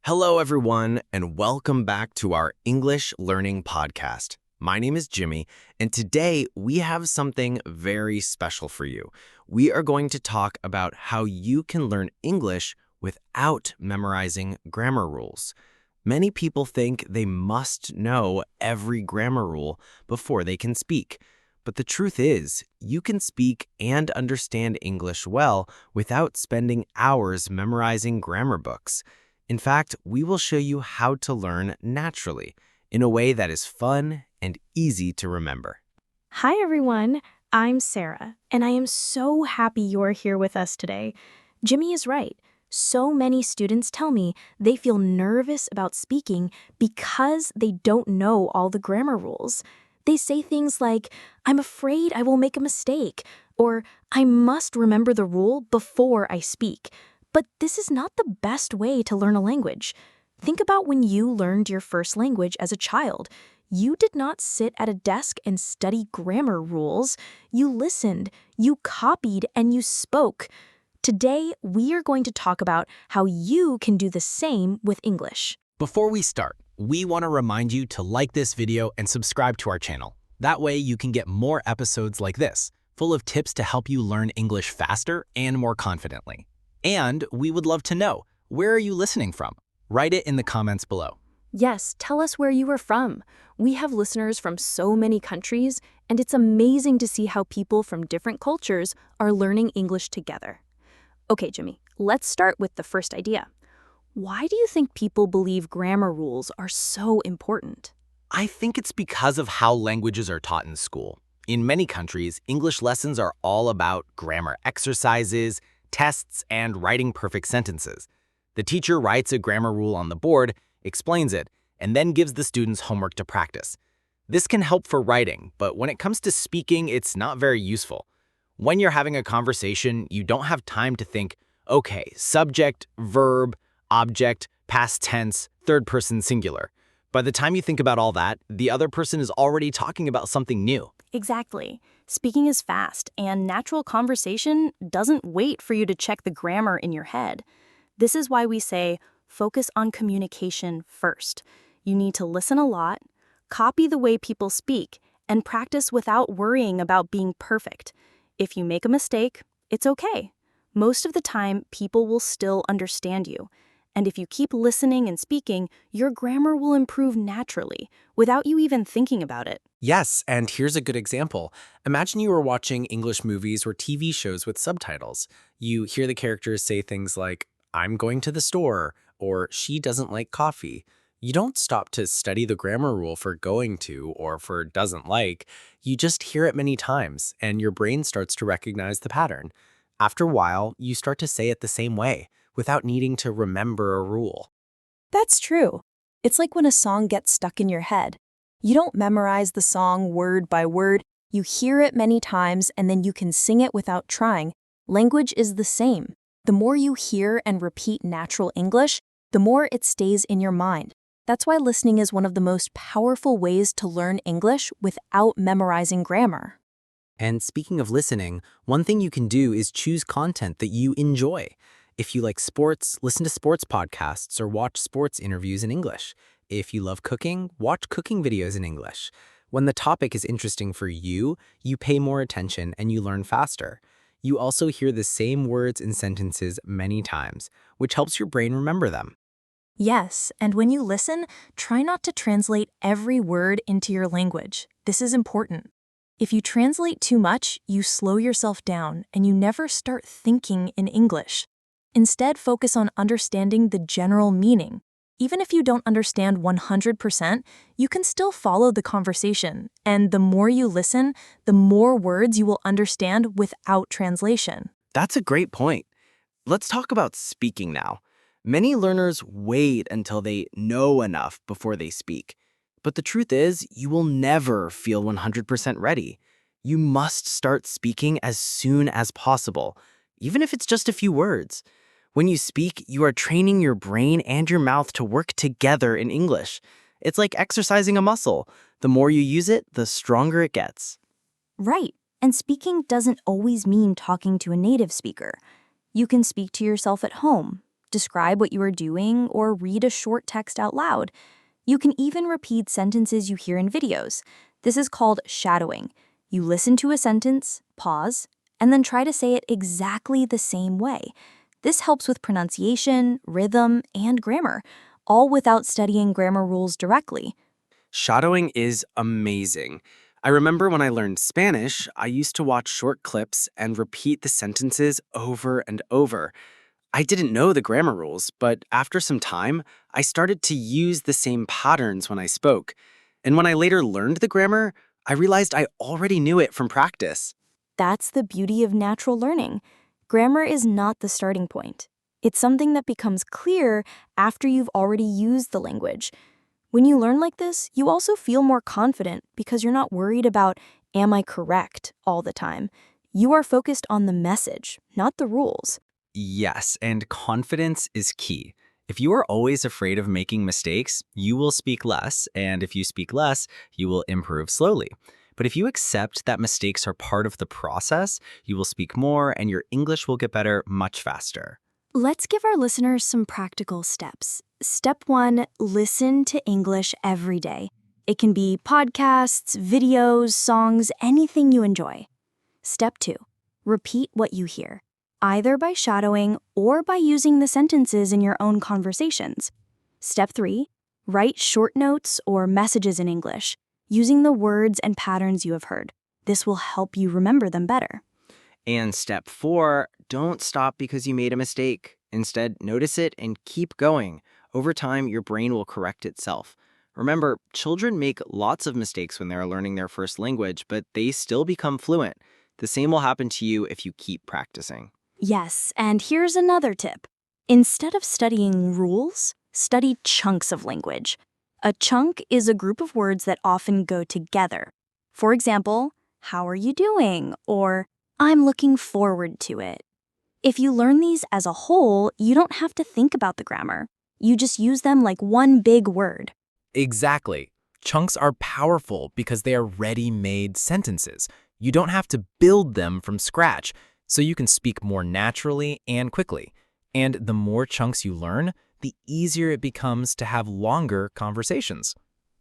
Hello, everyone, and welcome back to our English Learning Podcast. My name is Jimmy, and today we have something very special for you. We are going to talk about how you can learn English without memorizing grammar rules. Many people think they must know every grammar rule before they can speak. But the truth is, you can speak and understand English well without spending hours memorizing grammar books. In fact, we will show you how to learn naturally in a way that is fun and easy to remember. Hi everyone, I'm Sarah, and I am so happy you're here with us today. Jimmy is right. So many students tell me they feel nervous about speaking because they don't know all the grammar rules. They say things like, "I'm afraid I will make a mistake," or "I must remember the rule before I speak." But this is not the best way to learn a language. Think about when you learned your first language as a child. You did not sit at a desk and study grammar rules. You listened, you copied, and you spoke. Today, we are going to talk about how you can do the same with English. Before we start, we want to remind you to like this video and subscribe to our channel. That way you can get more episodes like this, full of tips to help you learn English faster and more confidently. And we would love to know, where are you listening from? Write it in the comments below. Yes, tell us where you are from. We have listeners from so many countries, and it's amazing to see how people from different cultures are learning English together. Okay, Jimmy, let's start with the first idea. Why do you think people believe grammar rules are so important? I think it's because of how languages are taught in school. In many countries, English lessons are all about grammar exercises, tests, and writing perfect sentences. The teacher writes a grammar rule on the board, explains it, and then gives the students homework to practice. This can help for writing, but when it comes to speaking, it's not very useful. When you're having a conversation, you don't have time to think, okay, subject, verb, object, past tense, third person singular. By the time you think about all that, the other person is already talking about something new. Exactly. Speaking is fast, and natural conversation doesn't wait for you to check the grammar in your head. This is why we say, focus on communication first. You need to listen a lot, copy the way people speak, and practice without worrying about being perfect. If you make a mistake, it's okay. Most of the time, people will still understand you. And if you keep listening and speaking, your grammar will improve naturally, without you even thinking about it. Yes, and here's a good example. Imagine you were watching English movies or TV shows with subtitles. You hear the characters say things like, "I'm going to the store," or "she doesn't like coffee." You don't stop to study the grammar rule for going to or for doesn't like. You just hear it many times, and your brain starts to recognize the pattern. After a while, you start to say it the same way, without needing to remember a rule. That's true. It's like when a song gets stuck in your head. You don't memorize the song word by word, you hear it many times and then you can sing it without trying. Language is the same. The more you hear and repeat natural English, the more it stays in your mind. That's why listening is one of the most powerful ways to learn English without memorizing grammar. And speaking of listening, one thing you can do is choose content that you enjoy. If you like sports, listen to sports podcasts or watch sports interviews in English. If you love cooking, watch cooking videos in English. When the topic is interesting for you, you pay more attention and you learn faster. You also hear the same words and sentences many times, which helps your brain remember them. Yes, and when you listen, try not to translate every word into your language. This is important. If you translate too much, you slow yourself down and you never start thinking in English. Instead, focus on understanding the general meaning. Even if you don't understand 100%, you can still follow the conversation, and the more you listen, the more words you will understand without translation. That's a great point. Let's talk about speaking now. Many learners wait until they know enough before they speak. But the truth is, you will never feel 100% ready. You must start speaking as soon as possible, even if it's just a few words. When you speak, you are training your brain and your mouth to work together in English. It's like exercising a muscle. The more you use it, the stronger it gets. Right, and speaking doesn't always mean talking to a native speaker. You can speak to yourself at home, describe what you are doing or read a short text out loud. You can even repeat sentences you hear in videos. This is called shadowing. You listen to a sentence, pause, and then try to say it exactly the same way. This helps with pronunciation, rhythm, and grammar, all without studying grammar rules directly. Shadowing is amazing. I remember when I learned Spanish, I used to watch short clips and repeat the sentences over and over. I didn't know the grammar rules, but after some time, I started to use the same patterns when I spoke. And when I later learned the grammar, I realized I already knew it from practice. That's the beauty of natural learning. Grammar is not the starting point. It's something that becomes clear after you've already used the language. When you learn like this, you also feel more confident because you're not worried about, am I correct, all the time. You are focused on the message, not the rules. Yes, and confidence is key. If you are always afraid of making mistakes, you will speak less, and if you speak less, you will improve slowly. But if you accept that mistakes are part of the process, you will speak more and your English will get better much faster. Let's give our listeners some practical steps. Step 1, listen to English every day. It can be podcasts, videos, songs, anything you enjoy. Step 2, repeat what you hear, either by shadowing or by using the sentences in your own conversations. Step 3, write short notes or messages in English, using the words and patterns you have heard. This will help you remember them better. And step 4, don't stop because you made a mistake. Instead, notice it and keep going. Over time, your brain will correct itself. Remember, children make lots of mistakes when they are learning their first language, but they still become fluent. The same will happen to you if you keep practicing. Yes, and here's another tip. Instead of studying rules, study chunks of language. A chunk is a group of words that often go together. For example, how are you doing? Or I'm looking forward to it. If you learn these as a whole, you don't have to think about the grammar. You just use them like one big word. Exactly. Chunks are powerful because they are ready-made sentences. You don't have to build them from scratch, so you can speak more naturally and quickly. And the more chunks you learn, the easier it becomes to have longer conversations.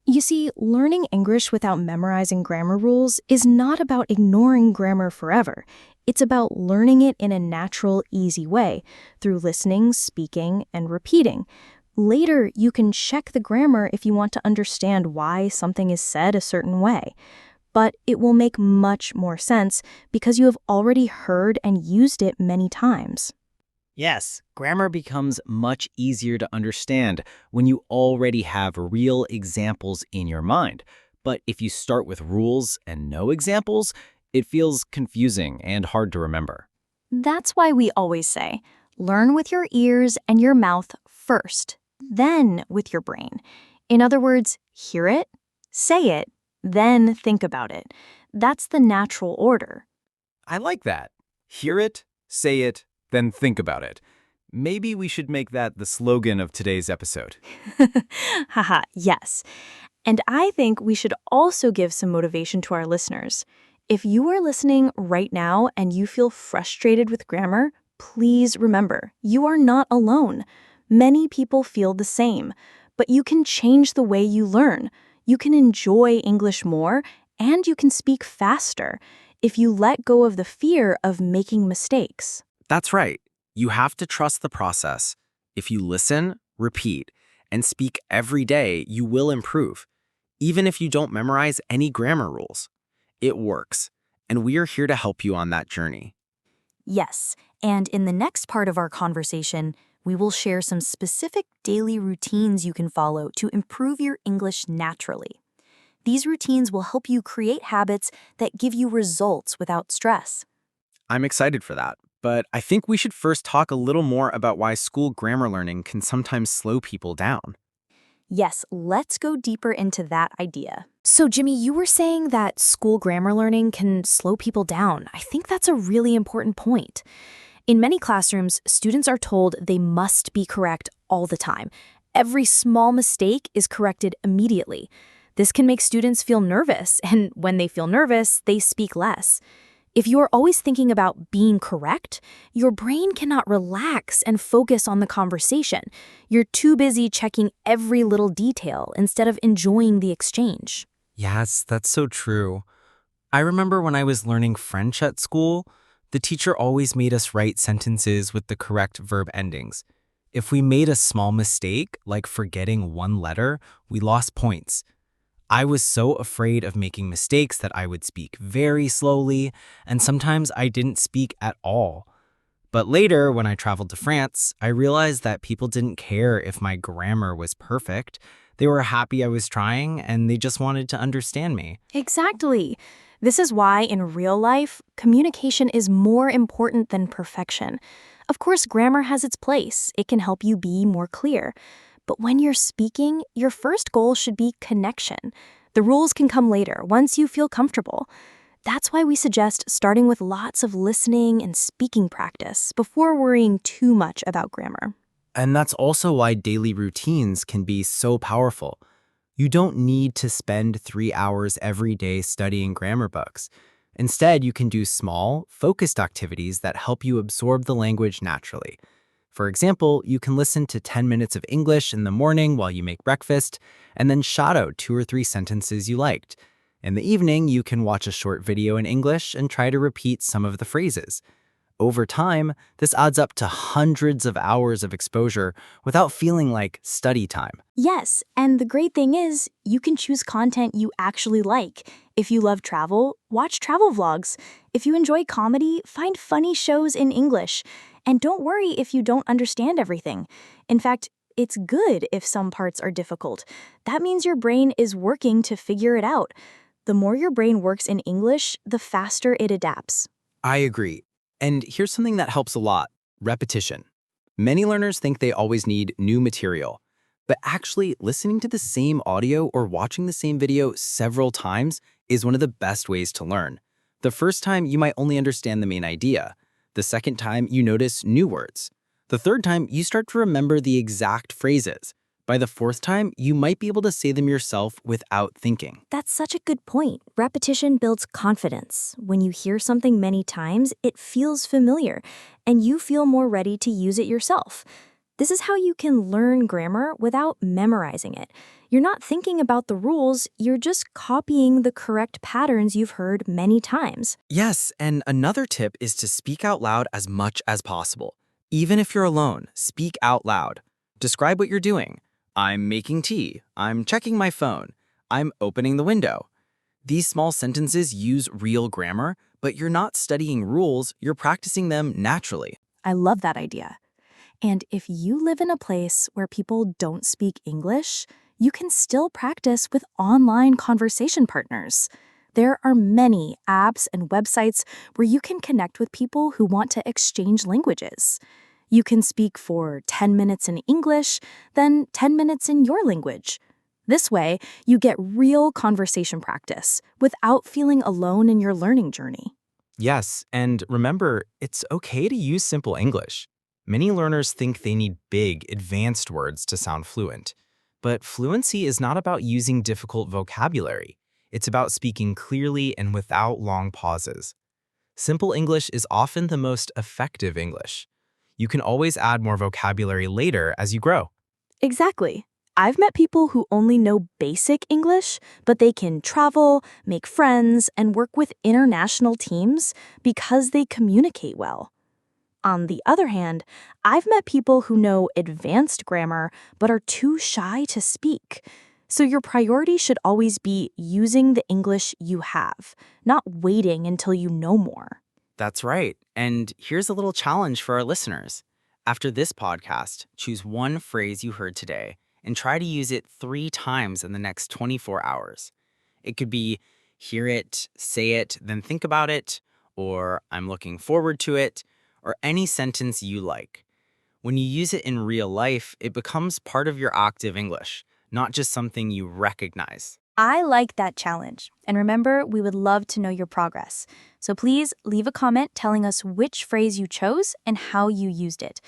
You see, learning English without memorizing grammar rules is not about ignoring grammar forever. It's about learning it in a natural, easy way, through listening, speaking, and repeating. Later, you can check the grammar if you want to understand why something is said a certain way. But it will make much more sense because you have already heard and used it many times. Yes, grammar becomes much easier to understand when you already have real examples in your mind. But if you start with rules and no examples, it feels confusing and hard to remember. That's why we always say, learn with your ears and your mouth first, then with your brain. In other words, hear it, say it, then think about it. That's the natural order. I like that. Hear it, say it, then think about it. Maybe we should make that the slogan of today's episode. Haha, yes. And I think we should also give some motivation to our listeners. If you are listening right now and you feel frustrated with grammar, please remember, you are not alone. Many people feel the same, but you can change the way you learn. You can enjoy English more, and you can speak faster if you let go of the fear of making mistakes. That's right. You have to trust the process. If you listen, repeat, and speak every day, you will improve, even if you don't memorize any grammar rules. It works, and we are here to help you on that journey. Yes, and in the next part of our conversation, we will share some specific daily routines you can follow to improve your English naturally. These routines will help you create habits that give you results without stress. I'm excited for that, but I think we should first talk a little more about why school grammar learning can sometimes slow people down. Yes, let's go deeper into that idea. So, Jimmy, you were saying that school grammar learning can slow people down. I think that's a really important point. In many classrooms, students are told they must be correct all the time. Every small mistake is corrected immediately. This can make students feel nervous, and when they feel nervous, they speak less. If you are always thinking about being correct, your brain cannot relax and focus on the conversation. You're too busy checking every little detail instead of enjoying the exchange. Yes, that's so true. I remember when I was learning French at school, the teacher always made us write sentences with the correct verb endings. If we made a small mistake, like forgetting one letter, we lost points. I was so afraid of making mistakes that I would speak very slowly, and sometimes I didn't speak at all. But later, when I traveled to France, I realized that people didn't care if my grammar was perfect. They were happy I was trying, and they just wanted to understand me. Exactly. This is why, in real life, communication is more important than perfection. Of course, grammar has its place. It can help you be more clear. But when you're speaking, your first goal should be connection. The rules can come later, once you feel comfortable. That's why we suggest starting with lots of listening and speaking practice before worrying too much about grammar. And that's also why daily routines can be so powerful. You don't need to spend 3 hours every day studying grammar books. Instead, you can do small, focused activities that help you absorb the language naturally. For example, you can listen to 10 minutes of English in the morning while you make breakfast, and then shout out 2 or 3 sentences you liked. In the evening, you can watch a short video in English and try to repeat some of the phrases. Over time, this adds up to hundreds of hours of exposure without feeling like study time. Yes, and the great thing is, you can choose content you actually like. If you love travel, watch travel vlogs. If you enjoy comedy, find funny shows in English. And don't worry if you don't understand everything. In fact, it's good if some parts are difficult. That means your brain is working to figure it out. The more your brain works in English, the faster it adapts. I agree. And here's something that helps a lot: repetition. Many learners think they always need new material, but actually listening to the same audio or watching the same video several times is one of the best ways to learn. The first time, you might only understand the main idea. The second time, you notice new words. The third time, you start to remember the exact phrases. By the fourth time, you might be able to say them yourself without thinking. That's such a good point. Repetition builds confidence. When you hear something many times, it feels familiar, and you feel more ready to use it yourself. This is how you can learn grammar without memorizing it. You're not thinking about the rules, you're just copying the correct patterns you've heard many times. Yes, and another tip is to speak out loud as much as possible. Even if you're alone, speak out loud. Describe what you're doing. I'm making tea. I'm checking my phone. I'm opening the window. These small sentences use real grammar, but you're not studying rules, you're practicing them naturally. I love that idea. And if you live in a place where people don't speak English, you can still practice with online conversation partners. There are many apps and websites where you can connect with people who want to exchange languages. You can speak for 10 minutes in English, then 10 minutes in your language. This way, you get real conversation practice without feeling alone in your learning journey. Yes, and remember, it's okay to use simple English. Many learners think they need big, advanced words to sound fluent. But fluency is not about using difficult vocabulary. It's about speaking clearly and without long pauses. Simple English is often the most effective English. You can always add more vocabulary later as you grow. Exactly. I've met people who only know basic English, but they can travel, make friends, and work with international teams because they communicate well. On the other hand, I've met people who know advanced grammar but are too shy to speak. So your priority should always be using the English you have, not waiting until you know more. That's right. And here's a little challenge for our listeners. After this podcast, choose one phrase you heard today and try to use it 3 times in the next 24 hours. It could be hear it, say it, then think about it, or I'm looking forward to it, or any sentence you like. When you use it in real life, it becomes part of your active English, not just something you recognize. I like that challenge. And remember, we would love to know your progress. So please leave a comment telling us which phrase you chose and how you used it.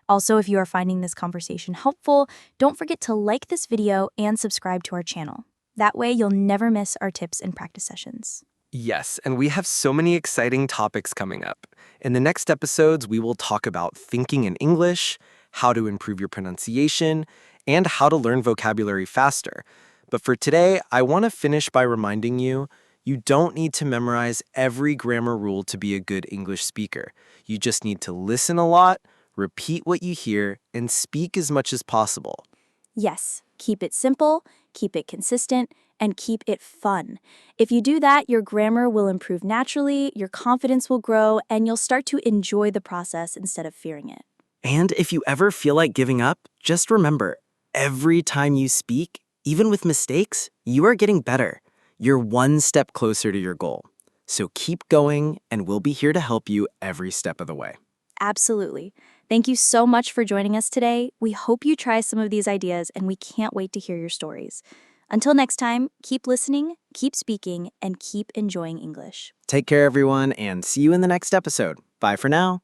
Also, if you are finding this conversation helpful, don't forget to like this video and subscribe to our channel. That way, you'll never miss our tips and practice sessions. Yes, and we have so many exciting topics coming up. In the next episodes, we will talk about thinking in English, how to improve your pronunciation, and how to learn vocabulary faster. But for today, I want to finish by reminding you, you don't need to memorize every grammar rule to be a good English speaker. You just need to listen a lot, repeat what you hear, and speak as much as possible. Yes, keep it simple, keep it consistent, and keep it fun. If you do that, your grammar will improve naturally, your confidence will grow, and you'll start to enjoy the process instead of fearing it. And if you ever feel like giving up, just remember, every time you speak, even with mistakes, you are getting better. You're one step closer to your goal. So keep going, and we'll be here to help you every step of the way. Absolutely. Thank you so much for joining us today. We hope you try some of these ideas, and we can't wait to hear your stories. Until next time, keep listening, keep speaking, and keep enjoying English. Take care, everyone, and see you in the next episode. Bye for now.